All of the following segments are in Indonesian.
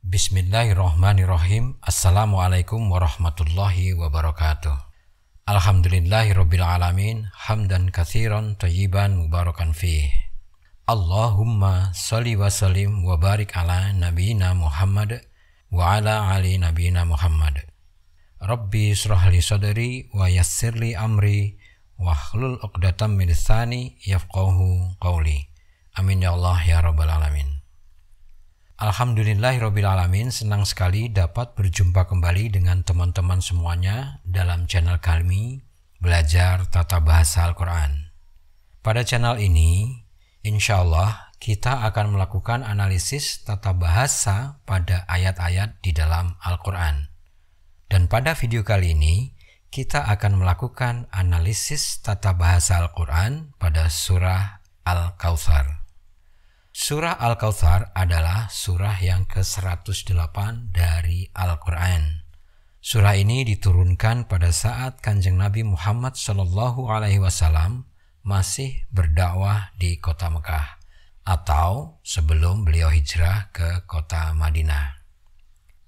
Bismillahirrahmanirrahim. Assalamualaikum warahmatullahi wabarakatuh. Alhamdulillahirabbil alamin, hamdan katsiran thayyiban mubarakan fih. Allahumma shalli wa sallim wa barik ala nabiyyina Muhammad wa ala ali nabiyyina Muhammad. Rabbi shrah li sadri wa yassir li amri wa hlul 'uqdatam min lisani yafqahu qawli. Amin ya Allah ya rabbal alamin. Alhamdulillahirabbil alamin, senang sekali dapat berjumpa kembali dengan teman-teman semuanya dalam channel kami Belajar Tata Bahasa Al-Quran. Pada channel ini, insya Allah kita akan melakukan analisis tata bahasa pada ayat-ayat di dalam Al-Quran. Dan pada video kali ini, kita akan melakukan analisis tata bahasa Al-Quran pada surah Al-Kautsar. Surah Al-Kautsar adalah surah yang ke-108 dari Al-Quran. Surah ini diturunkan pada saat Kanjeng Nabi Muhammad SAW masih berdakwah di kota Mekah atau sebelum beliau hijrah ke kota Madinah.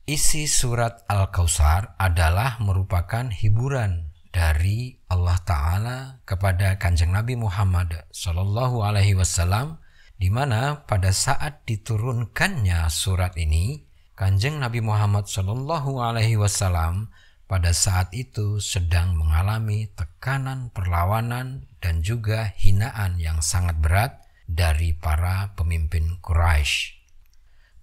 Isi surat Al-Kautsar adalah merupakan hiburan dari Allah Ta'ala kepada Kanjeng Nabi Muhammad SAW, di mana pada saat diturunkannya surat ini, Kanjeng Nabi Muhammad SAW pada saat itu sedang mengalami tekanan, perlawanan, dan juga hinaan yang sangat berat dari para pemimpin Quraisy.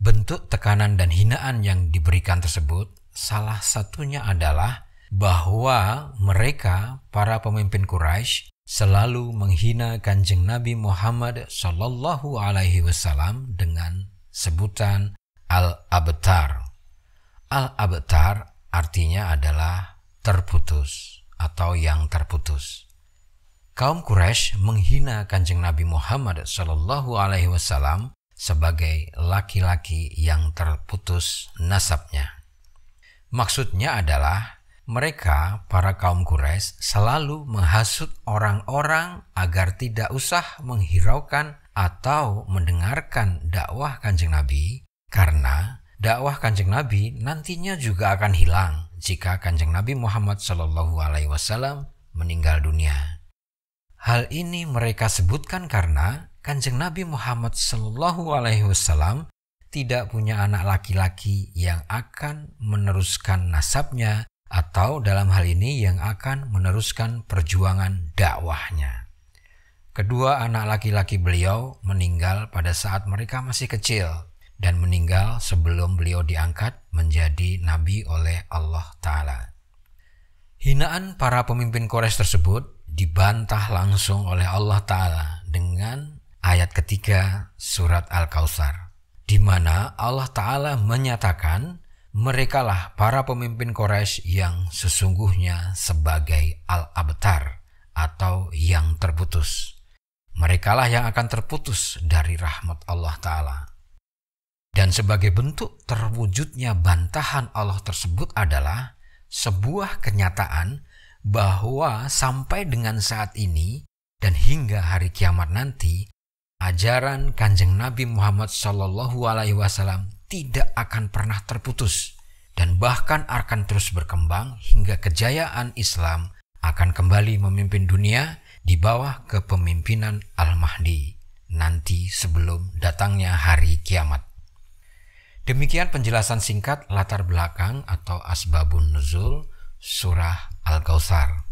Bentuk tekanan dan hinaan yang diberikan tersebut salah satunya adalah bahwa mereka, para pemimpin Quraisy, selalu menghina Kanjeng Nabi Muhammad SAW dengan sebutan Al-Abtar. Al-Abtar artinya adalah terputus atau yang terputus. Kaum Quraisy menghina Kanjeng Nabi Muhammad SAW sebagai laki-laki yang terputus nasabnya. Maksudnya adalah mereka, para kaum Quraisy, selalu menghasut orang-orang agar tidak usah menghiraukan atau mendengarkan dakwah Kanjeng Nabi, karena dakwah Kanjeng Nabi nantinya juga akan hilang jika Kanjeng Nabi Muhammad SAW meninggal dunia. Hal ini mereka sebutkan karena Kanjeng Nabi Muhammad SAW tidak punya anak laki-laki yang akan meneruskan nasabnya, atau dalam hal ini yang akan meneruskan perjuangan dakwahnya. Kedua anak laki-laki beliau meninggal pada saat mereka masih kecil dan meninggal sebelum beliau diangkat menjadi nabi oleh Allah Ta'ala. Hinaan para pemimpin Quraisy tersebut dibantah langsung oleh Allah Ta'ala dengan ayat ketiga surat Al-Kautsar, di mana Allah Ta'ala menyatakan merekalah para pemimpin Quraisy yang sesungguhnya sebagai Al-Abtar atau yang terputus. Merekalah yang akan terputus dari rahmat Allah Ta'ala. Dan sebagai bentuk terwujudnya bantahan Allah tersebut adalah sebuah kenyataan bahwa sampai dengan saat ini dan hingga hari kiamat nanti, ajaran Kanjeng Nabi Muhammad SAW tidak akan pernah terputus dan bahkan akan terus berkembang hingga kejayaan Islam akan kembali memimpin dunia di bawah kepemimpinan Al-Mahdi nanti sebelum datangnya hari kiamat. Demikian penjelasan singkat latar belakang atau asbabun nuzul surah Al-Kautsar.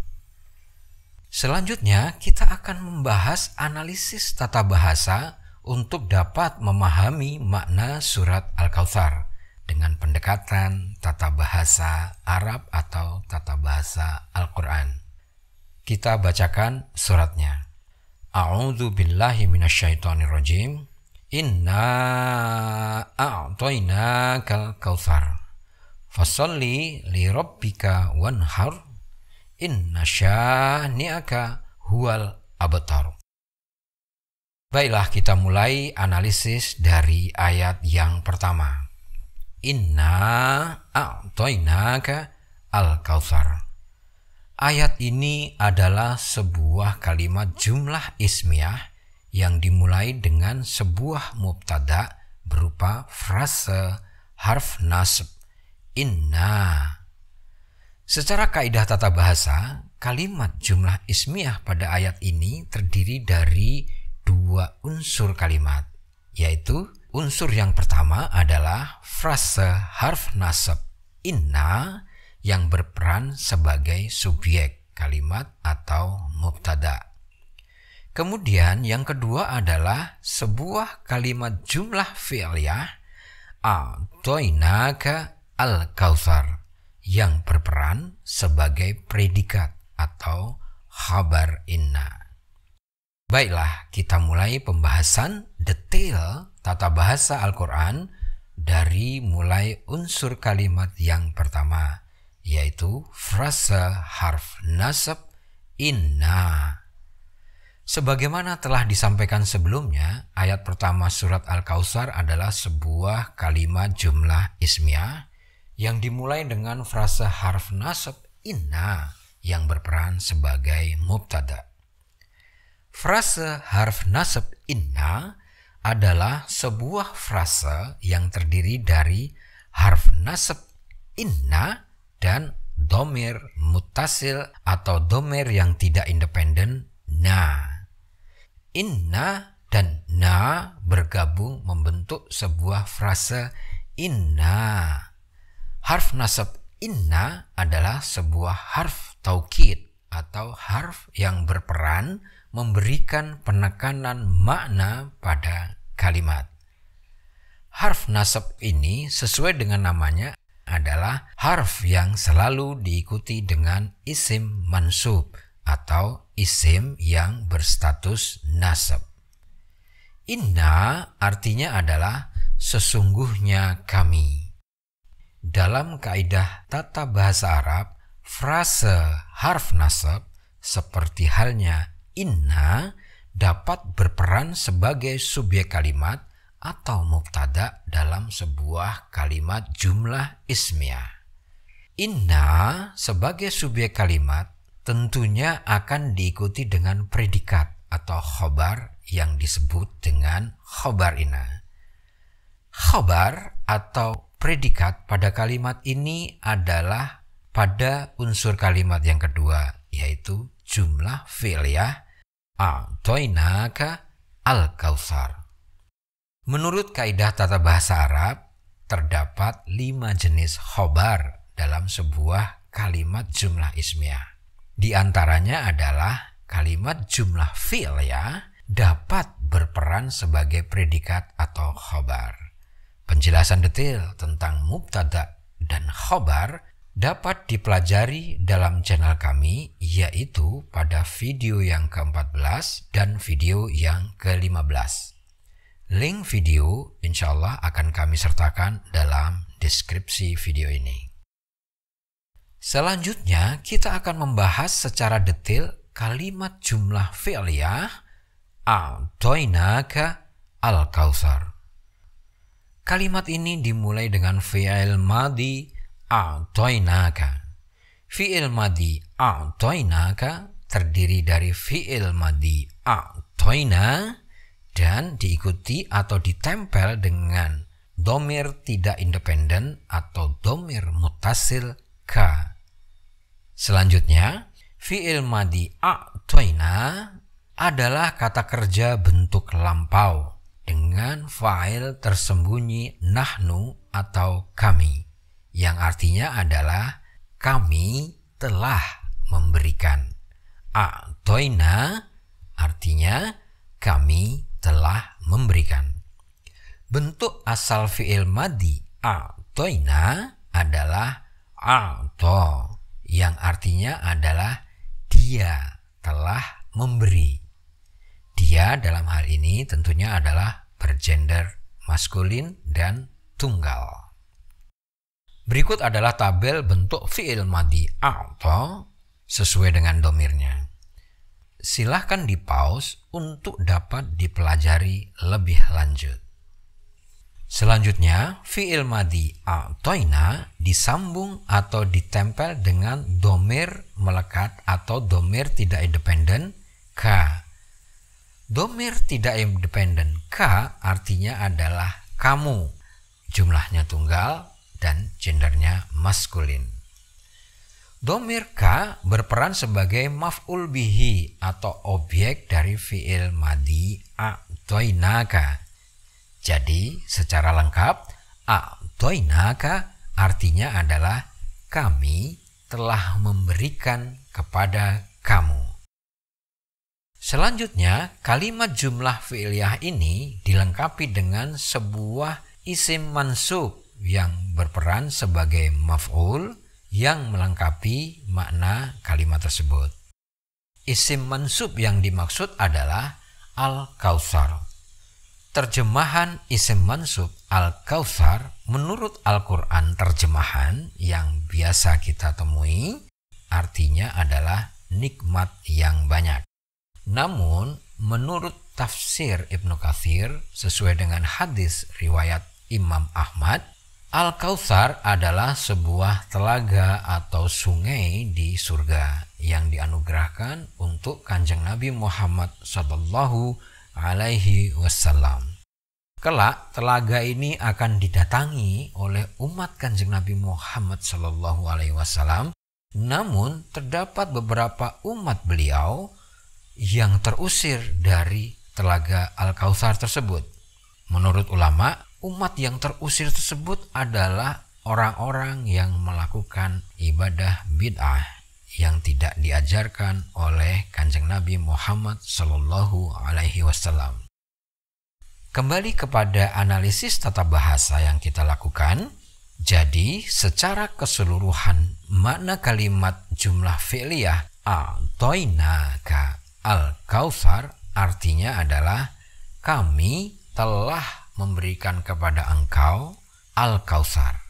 Selanjutnya kita akan membahas analisis tata bahasa untuk dapat memahami makna surat Al-Kautsar dengan pendekatan tata bahasa Arab atau tata bahasa Al-Quran. Kita bacakan suratnya. A'udzu billahi minasyaitonirrajim. Inna a'tainakal kautsar. Fasholli li rabbika wanhar. Inna syani'aka huwal abtar. Baiklah, kita mulai analisis dari ayat yang pertama. Inna a'tainaka al-kautsar. Ayat ini adalah sebuah kalimat jumlah ismiyah yang dimulai dengan sebuah mubtada berupa frase harf nasb, inna. Secara kaidah tata bahasa, kalimat jumlah ismiyah pada ayat ini terdiri dari dua unsur kalimat, yaitu unsur yang pertama adalah frase harf nasab inna yang berperan sebagai subjek kalimat atau mubtada. Kemudian yang kedua adalah sebuah kalimat jumlah fi'liyah a'toinaka al-kautsar yang berperan sebagai predikat atau khabar inna. Baiklah, kita mulai pembahasan detail tata bahasa Al-Quran dari mulai unsur kalimat yang pertama, yaitu frase harf nasab inna. Sebagaimana telah disampaikan sebelumnya, ayat pertama surat Al-Kautsar adalah sebuah kalimat jumlah ismiyah yang dimulai dengan frase harf nasab inna yang berperan sebagai mubtada. Frase harf nasab inna adalah sebuah frase yang terdiri dari harf nasab inna dan domir muttasil atau domir yang tidak independen na. Inna dan na bergabung membentuk sebuah frase inna. Harf nasab inna adalah sebuah harf taukid atau harf yang berperan memberikan penekanan makna pada kalimat. Harf nasab ini sesuai dengan namanya adalah harf yang selalu diikuti dengan isim mansub atau isim yang berstatus nasab. Inna artinya adalah sesungguhnya kami. Dalam kaidah tata bahasa Arab, frase harf nasab seperti halnya inna dapat berperan sebagai subjek kalimat atau mubtada dalam sebuah kalimat jumlah ismiyah. Inna sebagai subjek kalimat tentunya akan diikuti dengan predikat atau khobar yang disebut dengan khobar inna. Khobar atau predikat pada kalimat ini adalah pada unsur kalimat yang kedua, yaitu jumlah fi'liyah a'toinaka al-kautsar. Menurut kaidah tata bahasa Arab, terdapat 5 jenis khobar dalam sebuah kalimat jumlah ismiyah. Di antaranya adalah kalimat jumlah fi'liyah dapat berperan sebagai predikat atau khobar. Penjelasan detail tentang mubtada dan khobar dapat dipelajari dalam channel kami, yaitu pada video yang ke-14 dan video yang ke-15. Link video insya Allah akan kami sertakan dalam deskripsi video ini. Selanjutnya kita akan membahas secara detail kalimat jumlah fi'liyah a'toinaka al-kautsar. Kalimat ini dimulai dengan fi'il madhi a'toinaka. Fi'il madhi a'toinaka terdiri dari fi'il madhi a'toina dan diikuti atau ditempel dengan domir tidak independen atau domir muttasil ka. Selanjutnya, fi'il madhi a'toina adalah kata kerja bentuk lampau dengan fa'il tersembunyi nahnu atau kami, yang artinya adalah kami telah memberikan. A'toina artinya kami telah memberikan. Bentuk asal fi'il madhi a'toina adalah a'to, yang artinya adalah dia telah memberi. Dia dalam hal ini tentunya adalah bergender maskulin dan tunggal. Berikut adalah tabel bentuk fi'il madhi a'to sesuai dengan domirnya. Silahkan di-pause untuk dapat dipelajari lebih lanjut. Selanjutnya, fi'il madhi a'toina disambung atau ditempel dengan domir melekat atau domir tidak independen ka. Domir tidak independen ka artinya adalah kamu. jumlahnya tunggal dan gendernya maskulin. Dhamir ka berperan sebagai maf'ul bihi atau objek dari fi'il madhi a'toinaka. Jadi secara lengkap a'toinaka artinya adalah kami telah memberikan kepada kamu. Selanjutnya, kalimat jumlah fi'liyah ini dilengkapi dengan sebuah isim mansub yang berperan sebagai maf'ul yang melengkapi makna kalimat tersebut. Isim mansub yang dimaksud adalah Al-Kautsar. Terjemahan isim mansub Al-Kautsar menurut Al-Quran terjemahan yang biasa kita temui artinya adalah nikmat yang banyak. Namun menurut tafsir Ibnu Katsir sesuai dengan hadis riwayat Imam Ahmad, Al-Kautsar adalah sebuah telaga atau sungai di surga yang dianugerahkan untuk Kanjeng Nabi Muhammad Sallallahu Alaihi Wasallam. Kelak telaga ini akan didatangi oleh umat Kanjeng Nabi Muhammad Sallallahu Alaihi Wasallam. Namun terdapat beberapa umat beliau yang terusir dari telaga Al-Kautsar tersebut. Menurut ulama, umat yang terusir tersebut adalah orang-orang yang melakukan ibadah bid'ah yang tidak diajarkan oleh Kanjeng Nabi Muhammad Sallallahu Alaihi Wasallam. Kembali kepada analisis tata bahasa yang kita lakukan. Jadi, secara keseluruhan makna kalimat jumlah fi'liyah a'toinaka al-kautsar artinya adalah kami telah memberikan kepada engkau Al-Kautsar.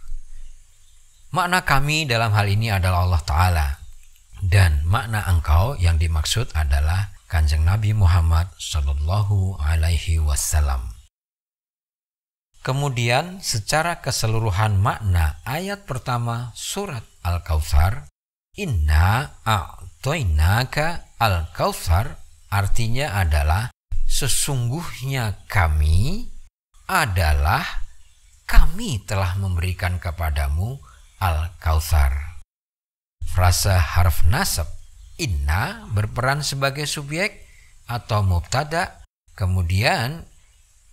Makna kami dalam hal ini adalah Allah Ta'ala. Dan makna engkau yang dimaksud adalah Kanjeng Nabi Muhammad Sallallahu Alaihi Wasallam. Kemudian secara keseluruhan makna ayat pertama surat Al-Kautsar, Inna a'toinaka Al-Kautsar artinya adalah sesungguhnya kami telah memberikan kepadamu Al-Kautsar. Frasa harf nasab inna berperan sebagai subjek atau mubtada, kemudian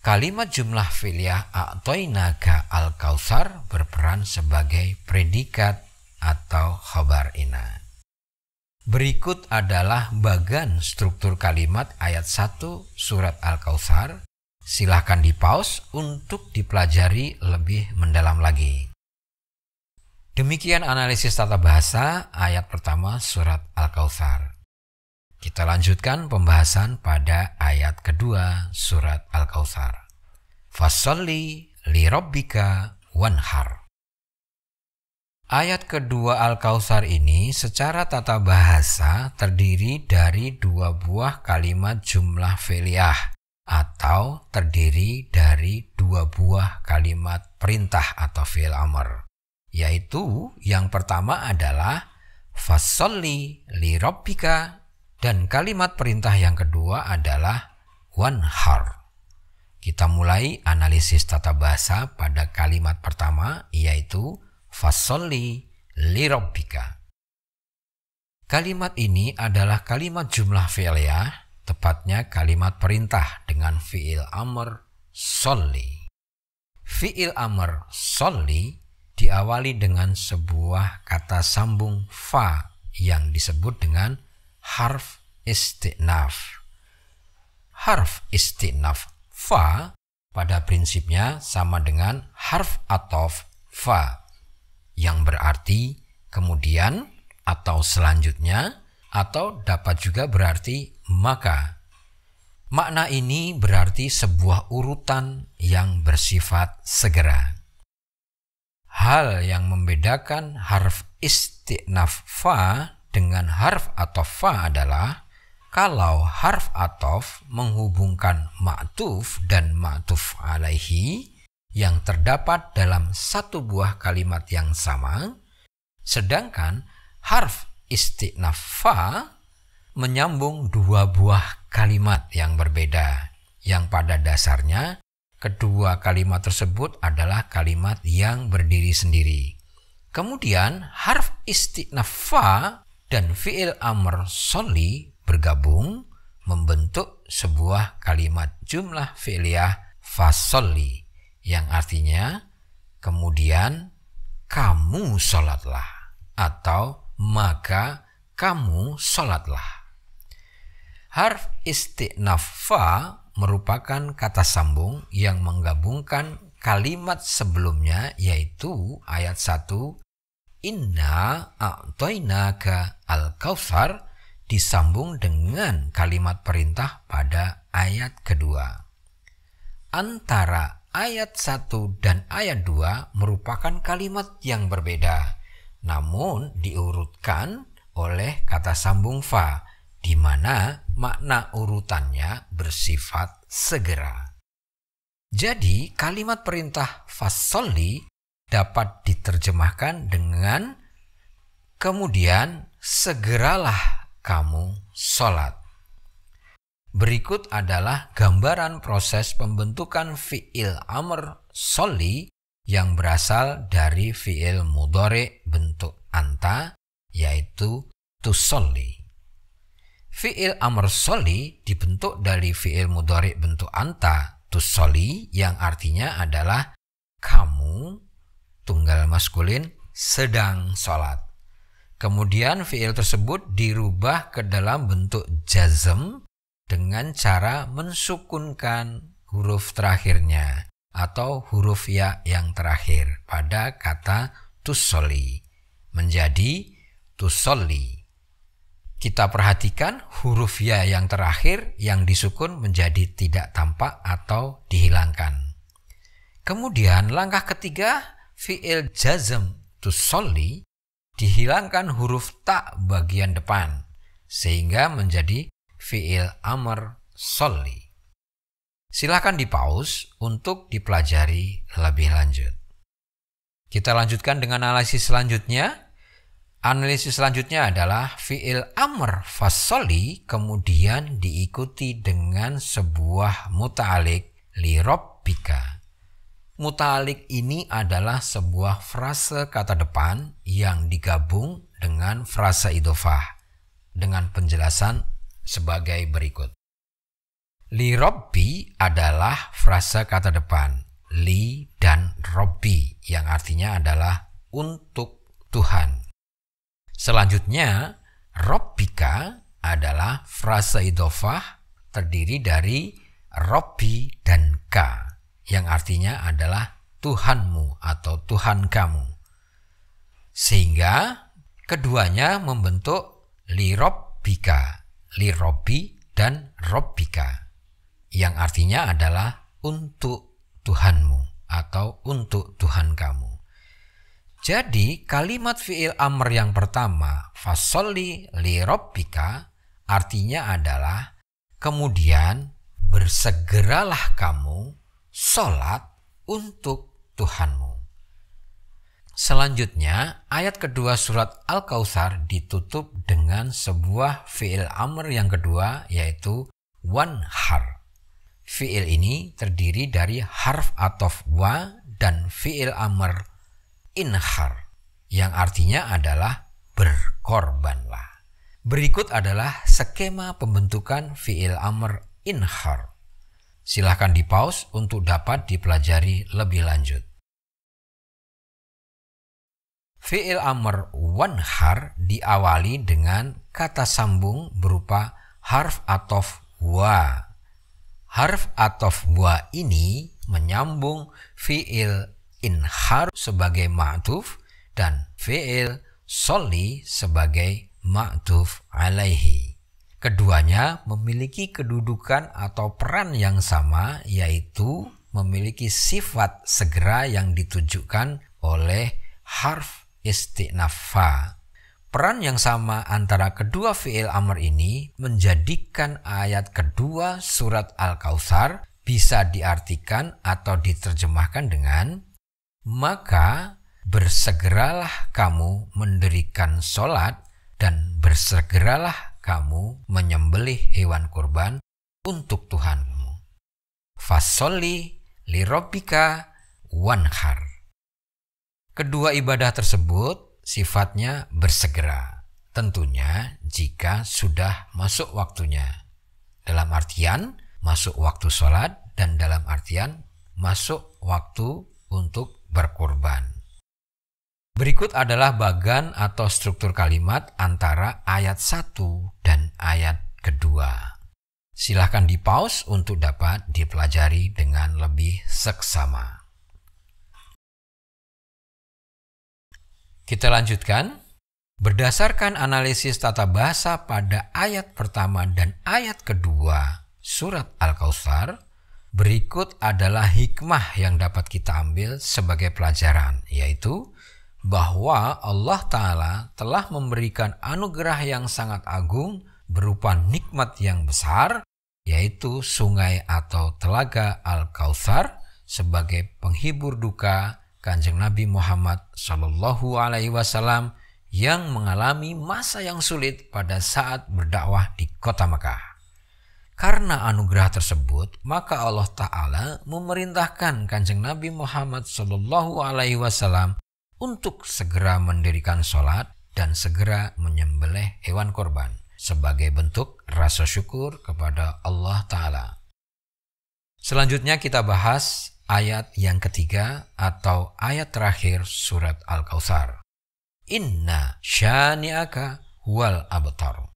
kalimat jumlah fi'liyah a'toinaka Al-Kautsar berperan sebagai predikat atau khabar inna. Berikut adalah bagan struktur kalimat ayat 1 surat Al-Kautsar. Silahkan di-pause untuk dipelajari lebih mendalam lagi. Demikian analisis tata bahasa ayat pertama surat Al-Kautsar. Kita lanjutkan pembahasan pada ayat kedua surat Al-Kautsar. Fasholli li rabbika wanhar. Ayat kedua Al-Kautsar ini secara tata bahasa terdiri dari dua buah kalimat jumlah fi'liyah atau terdiri dari dua buah kalimat perintah atau fi'il amr, yaitu yang pertama adalah fasholli li rabbika dan kalimat perintah yang kedua adalah wanhar. Kita mulai analisis tata bahasa pada kalimat pertama yaitu fasholli li rabbika. Kalimat ini adalah kalimat jumlah fi'liyah, tepatnya kalimat perintah dengan fi'il amr sholli. Fi'il amr sholli diawali dengan sebuah kata sambung fa yang disebut dengan harf istinaf. Harf istinaf fa pada prinsipnya sama dengan harf athof fa yang berarti kemudian atau selanjutnya atau dapat juga berarti maka. Makna ini berarti sebuah urutan yang bersifat segera. Hal yang membedakan harf istinaf fa dengan harf athof fa adalah kalau harf athof menghubungkan ma'tuf dan ma'tuf alaihi yang terdapat dalam satu buah kalimat yang sama, sedangkan harf istinaf fa menyambung dua buah kalimat yang berbeda yang pada dasarnya kedua kalimat tersebut adalah kalimat yang berdiri sendiri. Kemudian harf isti'naf fa dan fi'il amr sholli bergabung membentuk sebuah kalimat jumlah fi'liyah fasholli yang artinya kemudian kamu sholatlah atau maka kamu sholatlah. Harf isti'naf fa merupakan kata sambung yang menggabungkan kalimat sebelumnya yaitu ayat 1 Inna a'toinaka al-kautsar disambung dengan kalimat perintah pada ayat kedua. Antara ayat 1 dan ayat 2 merupakan kalimat yang berbeda, namun diurutkan oleh kata sambung fa, di mana makna urutannya bersifat segera. Jadi kalimat perintah fasholli dapat diterjemahkan dengan kemudian segeralah kamu sholat. Berikut adalah gambaran proses pembentukan fi'il amr sholli yang berasal dari fi'il mudhari bentuk anta yaitu tusolli. Fi'il amr sholli dibentuk dari fi'il mudhari bentuk anta tusolli yang artinya adalah kamu tunggal maskulin sedang sholat. Kemudian fi'il tersebut dirubah ke dalam bentuk jazm dengan cara mensukunkan huruf terakhirnya atau huruf ya yang terakhir pada kata tusolli menjadi tusolli. Kita perhatikan huruf ya yang terakhir yang disukun menjadi tidak tampak atau dihilangkan. Kemudian langkah ketiga, fi'il jazm tusolli dihilangkan huruf ta bagian depan sehingga menjadi fi'il amr sholli. Silakan dipause untuk dipelajari lebih lanjut. Kita lanjutkan dengan analisis selanjutnya. Analisis selanjutnya adalah fi'il amr fasholli kemudian diikuti dengan sebuah muta'alik li rabbika. Muta'alik ini adalah sebuah frase kata depan yang digabung dengan frase idhofah dengan penjelasan sebagai berikut. Li rabbi adalah frase kata depan li dan rabbi yang artinya adalah untuk Tuhan. Selanjutnya, rabbika adalah frase idhofah terdiri dari rabbi dan ka yang artinya adalah Tuhanmu atau Tuhan kamu. Sehingga keduanya membentuk li rabbika, li rabbi dan rabbika yang artinya adalah untuk Tuhanmu atau untuk Tuhan kamu. Jadi kalimat fi'il amr yang pertama fasholli li rabbika artinya adalah kemudian bersegeralah kamu sholat untuk Tuhanmu. Selanjutnya ayat kedua surat Al-Kautsar ditutup dengan sebuah fi'il amr yang kedua yaitu wanhar. Fi'il ini terdiri dari harf athof wa dan fi'il amr inhar yang artinya adalah berkorbanlah. Berikut adalah skema pembentukan fi'il amr inhar. Silahkan di-pause untuk dapat dipelajari lebih lanjut. Fi'il amr wanhar diawali dengan kata sambung berupa harf athof wa. Harf athof wa ini menyambung fi'il inhar sebagai ma'tuf dan fi'il sholli sebagai ma'tuf alaihi. Keduanya memiliki kedudukan atau peran yang sama yaitu memiliki sifat segera yang ditujukan oleh harf isti'naf fa. Peran yang sama antara kedua fi'il amr ini menjadikan ayat kedua surat Al-Kautsar bisa diartikan atau diterjemahkan dengan maka bersegeralah kamu mendirikan sholat dan bersegeralah kamu menyembelih hewan kurban untuk Tuhanmu. Fasholli lirabbika wanhar. Kedua ibadah tersebut sifatnya bersegera, tentunya jika sudah masuk waktunya. Dalam artian masuk waktu sholat dan dalam artian masuk waktu untuk berkurban. Berikut adalah bagan atau struktur kalimat antara ayat 1 dan ayat kedua. Silahkan di-pause untuk dapat dipelajari dengan lebih seksama. Kita lanjutkan. Berdasarkan analisis tata bahasa pada ayat pertama dan ayat kedua surat Al-Kautsar, berikut adalah hikmah yang dapat kita ambil sebagai pelajaran, yaitu bahwa Allah Ta'ala telah memberikan anugerah yang sangat agung berupa nikmat yang besar, yaitu sungai atau telaga Al-Kautsar sebagai penghibur duka Kanjeng Nabi Muhammad SAW yang mengalami masa yang sulit pada saat berdakwah di kota Makkah. Karena anugerah tersebut, maka Allah Ta'ala memerintahkan Kanjeng Nabi Muhammad SAW untuk segera mendirikan sholat dan segera menyembelih hewan korban sebagai bentuk rasa syukur kepada Allah Ta'ala. Selanjutnya kita bahas ayat yang ketiga atau ayat terakhir surat Al-Kautsar. Inna syani'aka huwal abtar.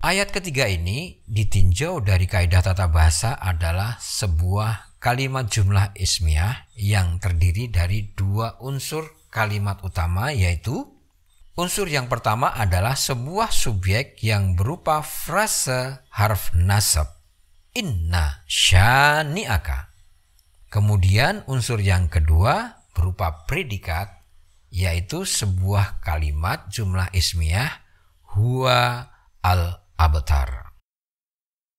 Ayat ketiga ini ditinjau dari kaidah tata bahasa adalah sebuah kalimat jumlah ismiyah yang terdiri dari dua unsur kalimat utama, yaitu unsur yang pertama adalah sebuah subjek yang berupa frase harf nasab. Inna syani'aka. Kemudian unsur yang kedua berupa predikat, yaitu sebuah kalimat jumlah ismiyah huwa al-abtar.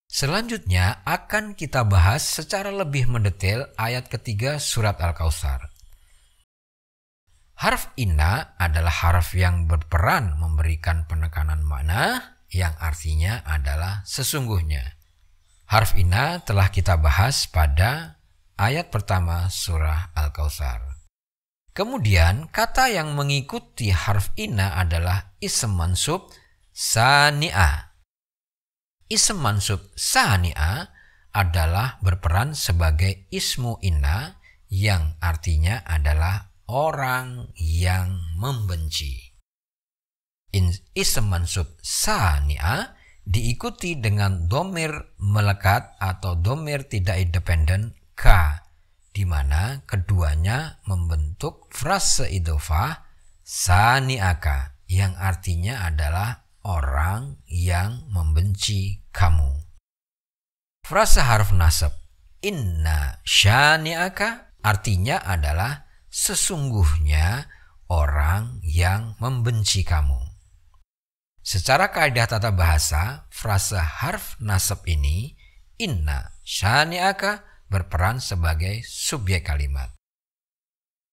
Selanjutnya akan kita bahas secara lebih mendetail ayat ketiga surat Al-Kautsar. Harf inna adalah harf yang berperan memberikan penekanan makna yang artinya adalah sesungguhnya. Harf inna telah kita bahas pada ayat pertama surah Al-Kautsar. Kemudian kata yang mengikuti harf inna adalah ism mansub sani'a. Ism mansub sani'a adalah berperan sebagai ismu inna yang artinya adalah orang yang membenci. Ism mansub sani'a diikuti dengan domir melekat atau domir tidak independen ka, di mana keduanya membentuk frase idhofah sani'aka yang artinya adalah orang yang membenci kamu. Frase harf nasab inna syani'aka artinya adalah sesungguhnya orang yang membenci kamu. Secara kaidah tata bahasa, frase harf nasab ini inna syani'aka berperan sebagai subjek kalimat.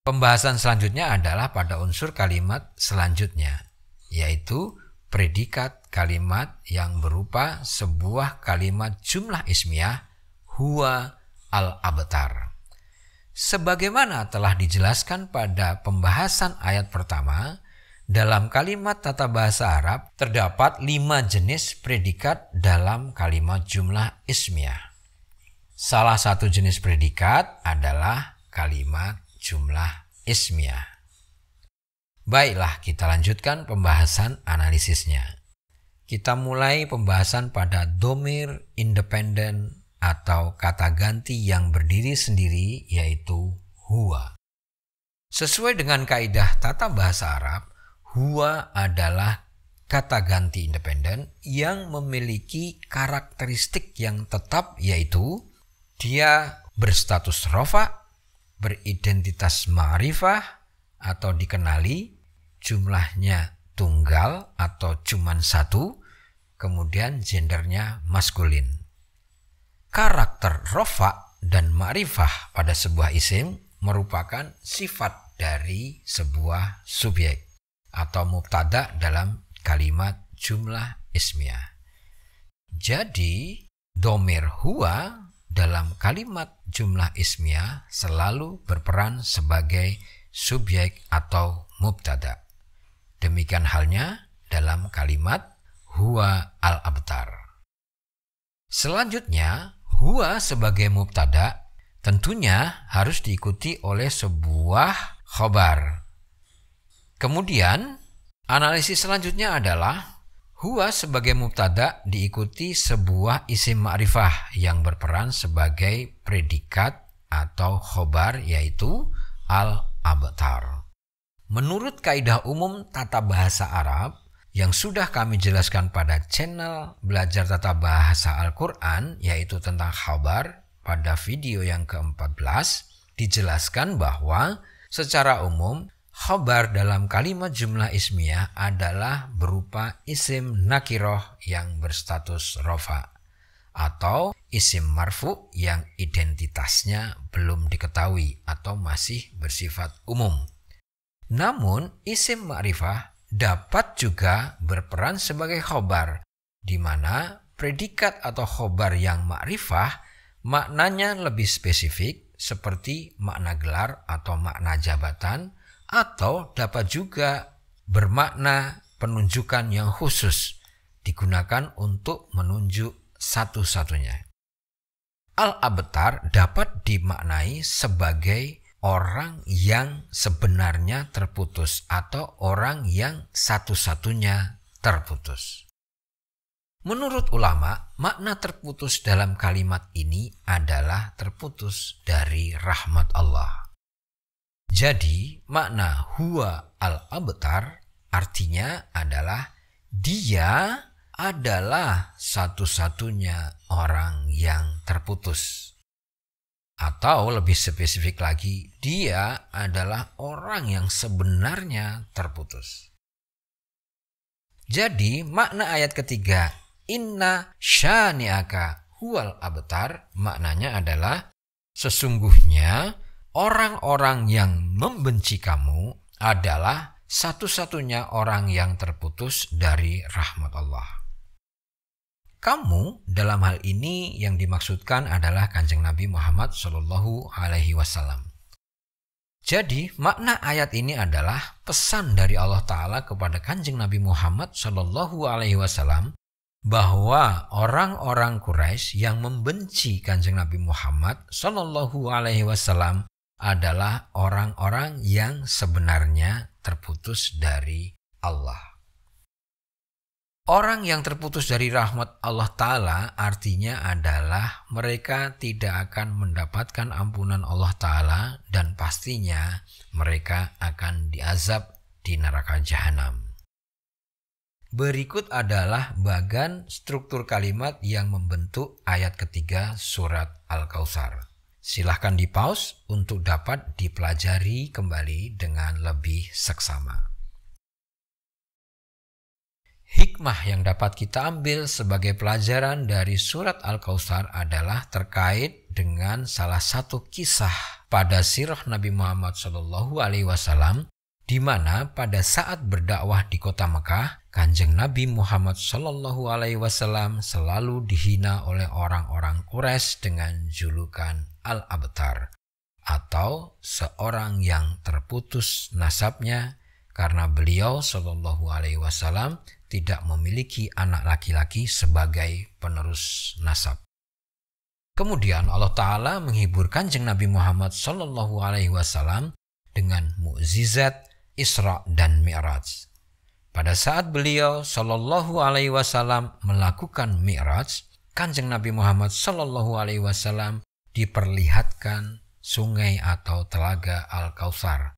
Pembahasan selanjutnya adalah pada unsur kalimat selanjutnya, yaitu predikat kalimat yang berupa sebuah kalimat jumlah ismiyah huwa al-abtar. Sebagaimana telah dijelaskan pada pembahasan ayat pertama, dalam kalimat tata bahasa Arab terdapat 5 jenis predikat dalam kalimat jumlah ismiyah. Salah satu jenis predikat adalah kalimat jumlah ismiyah. Baiklah, kita lanjutkan pembahasan analisisnya. Kita mulai pembahasan pada domir independen atau kata ganti yang berdiri sendiri, yaitu huwa. Sesuai dengan kaidah tata bahasa Arab, huwa adalah kata ganti independen yang memiliki karakteristik yang tetap, yaitu dia berstatus rofa, beridentitas ma'rifah atau dikenali, jumlahnya tunggal atau cuman satu, kemudian gendernya maskulin. Karakter rofa dan ma'rifah pada sebuah isim merupakan sifat dari sebuah subjek atau mubtada dalam kalimat jumlah ismiyah. Jadi, domir huwa dalam kalimat jumlah ismiyah selalu berperan sebagai subjek atau mubtada. Demikian halnya dalam kalimat huwa al-abtar. Selanjutnya, huwa sebagai mubtada tentunya harus diikuti oleh sebuah khobar. Kemudian, analisis selanjutnya adalah huwa sebagai mubtada diikuti sebuah isim ma'rifah yang berperan sebagai predikat atau khobar, yaitu al-abtar. Menurut kaidah umum tata bahasa Arab yang sudah kami jelaskan pada channel Belajar Tata Bahasa Al-Quran, yaitu tentang khobar pada video yang ke-14, dijelaskan bahwa secara umum khobar dalam kalimat jumlah ismiyah adalah berupa isim nakiroh yang berstatus rofa atau isim marfu yang identitasnya belum diketahui atau masih bersifat umum. Namun isim ma'rifah dapat juga berperan sebagai khobar, di mana predikat atau khobar yang ma'rifah maknanya lebih spesifik seperti makna gelar atau makna jabatan, atau dapat juga bermakna penunjukan yang khusus digunakan untuk menunjuk satu-satunya. Al-abtar dapat dimaknai sebagai orang yang sebenarnya terputus atau orang yang satu-satunya terputus. Menurut ulama, makna terputus dalam kalimat ini adalah terputus dari rahmat Allah. Jadi, makna huwa al-abtar artinya adalah dia adalah satu-satunya orang yang terputus. Atau lebih spesifik lagi, dia adalah orang yang sebenarnya terputus. Jadi, makna ayat ketiga, inna syani'aka huwal abtar, maknanya adalah sesungguhnya orang-orang yang membenci kamu adalah satu-satunya orang yang terputus dari rahmat Allah. Kamu dalam hal ini yang dimaksudkan adalah Kanjeng Nabi Muhammad SAW. Jadi makna ayat ini adalah pesan dari Allah Ta'ala kepada Kanjeng Nabi Muhammad SAW bahwa orang-orang Quraisy yang membenci Kanjeng Nabi Muhammad SAW adalah orang-orang yang sebenarnya terputus dari Allah. Orang yang terputus dari rahmat Allah Ta'ala artinya adalah mereka tidak akan mendapatkan ampunan Allah Ta'ala dan pastinya mereka akan diazab di neraka jahanam. Berikut adalah bagan struktur kalimat yang membentuk ayat ketiga surat Al-Kautsar. Silahkan di-pause untuk dapat dipelajari kembali dengan lebih seksama. Hikmah yang dapat kita ambil sebagai pelajaran dari surat Al-Kautsar adalah terkait dengan salah satu kisah pada sirah Nabi Muhammad SAW, di mana pada saat berdakwah di kota Mekah, Kanjeng Nabi Muhammad SAW selalu dihina oleh orang-orang Quraisy dengan julukan Al-Abtar atau seorang yang terputus nasabnya karena beliau SAW tidak memiliki anak laki-laki sebagai penerus nasab. Kemudian Allah Ta'ala menghibur Kanjeng Nabi Muhammad SAW dengan mukjizat Isra dan Mi'raj. Pada saat beliau SAW melakukan Mi'raj, Kanjeng Nabi Muhammad SAW diperlihatkan sungai atau telaga Al-Kautsar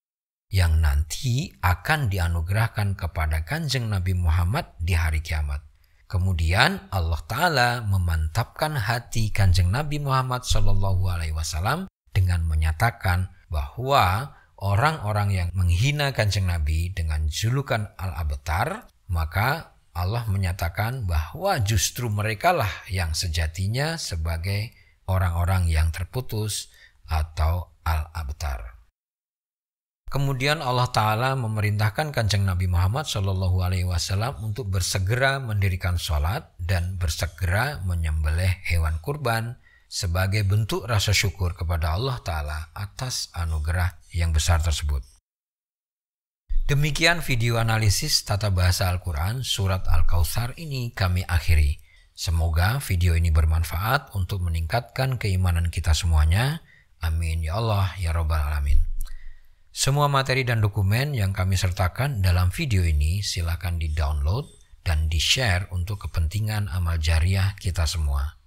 yang nanti akan dianugerahkan kepada Kanjeng Nabi Muhammad di hari kiamat. Kemudian Allah Ta'ala memantapkan hati Kanjeng Nabi Muhammad SAW dengan menyatakan bahwa orang-orang yang menghina Kanjeng Nabi dengan julukan Al-Abtar, maka Allah menyatakan bahwa justru merekalah yang sejatinya sebagai orang-orang yang terputus atau Al-Abtar. Kemudian Allah Ta'ala memerintahkan Kanjeng Nabi Muhammad SAW untuk bersegera mendirikan sholat dan bersegera menyembelih hewan kurban sebagai bentuk rasa syukur kepada Allah Ta'ala atas anugerah yang besar tersebut. Demikian video analisis tata bahasa Al-Quran surat Al-Kautsar ini kami akhiri. Semoga video ini bermanfaat untuk meningkatkan keimanan kita semuanya. Amin ya Allah ya Rabbal Alamin. Semua materi dan dokumen yang kami sertakan dalam video ini silakan di-download dan di-share untuk kepentingan amal jariah kita semua.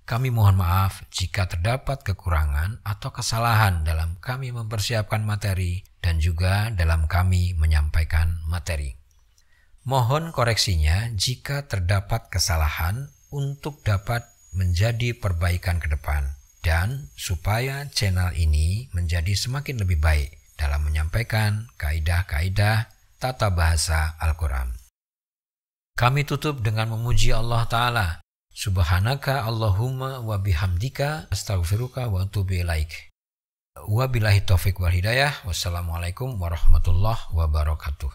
Kami mohon maaf jika terdapat kekurangan atau kesalahan dalam kami mempersiapkan materi dan juga dalam kami menyampaikan materi. Mohon koreksinya jika terdapat kesalahan untuk dapat menjadi perbaikan ke depan dan supaya channel ini menjadi semakin lebih baik dalam menyampaikan kaidah-kaidah tata bahasa Al-Quran. Kami tutup dengan memuji Allah Ta'ala. Subhanaka Allahumma wa bihamdika astaghfiruka wa atubu ilaik. Wabillahi taufiq wal hidayah. Wassalamualaikum warahmatullahi wabarakatuh.